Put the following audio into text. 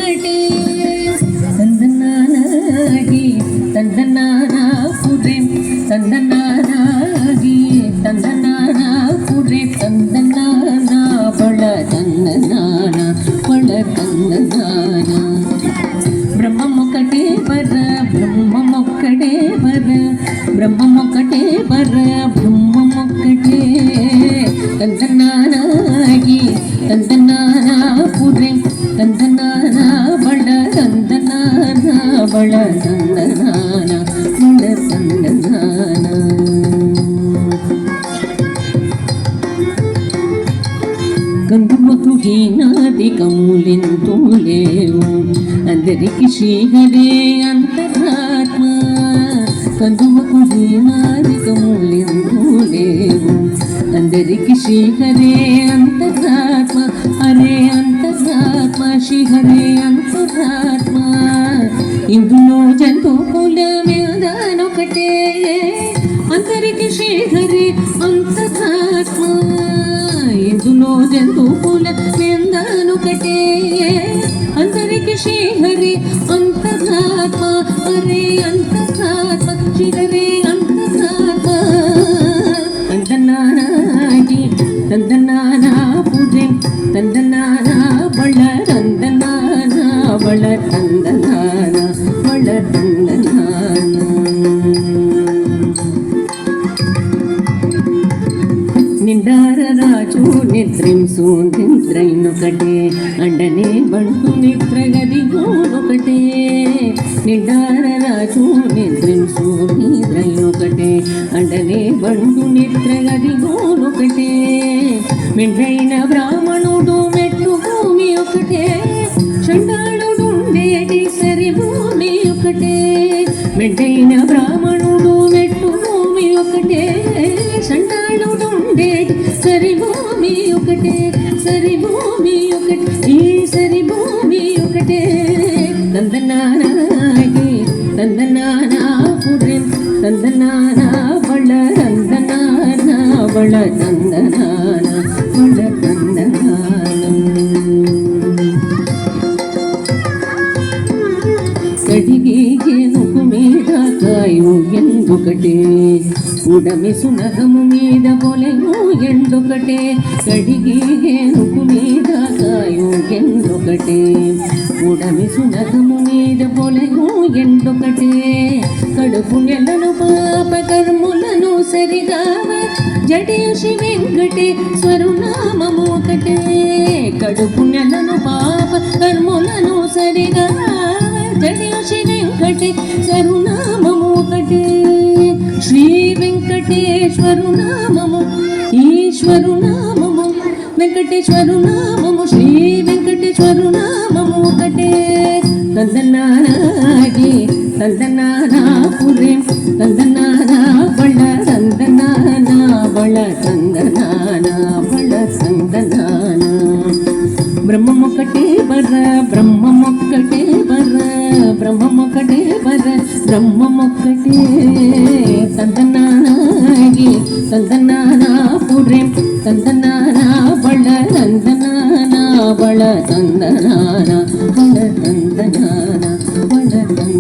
ಒಕ್ಕಟೇ ತಂದನಾನಾಗಿ ತಂದನಾನ ಪುರೆ ತಂದನಾನಾಗಿ ತಂದನಾನ ಪುರೆ ತಂದನಾನ ಬಳ ತಂದನಾನ ಬಳ ತಂದನಾನ ಬ್ರಹ್ಮಮೊಕ್ಕಟೇ ಬರ ಬ್ರಹ್ಮಮೊಕ್ಕಟೇ ಬರ ಬ್ರಹ್ಮಮೊಕ್ಕಟೇ ಬರ ಬ್ರಹ್ಮಮೊಕ್ಕಟೇ ತಂದನಾನಾಗಿ ತಂದನಾನ ಪುರೆ ತಂದನಾನ ಬಳ ತಂದನಾನ ಬಳ ತಂದನಾನ ಬಳ ತಂದನಾನ కందుమకు హీనాదికములెంతో లేవు అందరికి శ్రీహరే అంతరాత్మ కందుమకు హీనాదికములెంతో లేవు అందరికి శ్రీహరే అంతరాత్మ హరే అంతరాత్మ శ్రీహరే అంతరాత్మ ఇందులో జంతువుల మీదనొకటే అందరికి శ్రీహరే అంతరాత్మ ఇందులో జంతువుల మీదనొకటే అందరికి శ్రీహరి అంతరాత్మ హరే అంతరాత్మ శ్రీహరే అంతరాత్మ ತಂದನಾನಾಗಿ ತಂದನಾನ ಪೂಜೆ ತಂದನಾನ ಬಳ ತಂದನಾನ ಬಳ ತಂದನಾನ ಬಳ ತಂದನಾನ నిండార రాజు నిద్రింసు నిద్రైనొకటే అండనే బంటు నిద్రగదిగోనొకటే నిండార రాజు నిద్రింసు నిద్రైనొకటే అండనే బంటు నిద్రగదిగోనొకటే మెండైన బ్రాహ్మణుడు మెట్టు భూమి ఒకటే చండాళుడుండేటి సరి భూమి ఒకటే మెండైన బ్రాహ్మణుడు మెట్టు భూమి ఒకటే చండాళుడుండేటి సరి భూమి ఒకటే సరి భూమి ఒకటే ఈ సరి భూమి ఒకటే తందనానాగి తందనానా పురే తందనానా బళ తందనాన బళ తందనాన బళ తందనాన కడిగి గేనుకు మీద కాయు ఎందుకటే ఉడమి సునగము మీద పొలెను ఎండొకటే కడిగి గేనుకు మీద కాయు ఎండొకటే ఉడమి సునగము మీద పొలెను ఎండొకటే కడుపు నెలను పాప కర్ములను సరిగావ జడేషి వెంకటేశ్వరు నామము ఒకటే కడుపు నెలను పాప కర్ములను సరిగావ జడేషి వెంకటేశ్వరు నామము ఒకటే శ్రీ వెంకటేశ్వరు నామము ఈశ్వరు నామము వెంకటేశ్వరు నామము శ్రీ వెంకటేశ్వరు నామము ఒకటే తందనానాగి తందనానా పురే తందనానా బళ తందనానా బళ తందనానా బళ తందనానా బ్రహ్మమొక్కటే బర బ్రహ్మమొక్కటే బర బ్రహ్మమొక్కటే బర బ్రహ్మమొక్కటే తందనానాగి తందనానా పురే తందనానా బళ తందనానా బళ తందనానా బళ తందనానా బళ తందనానా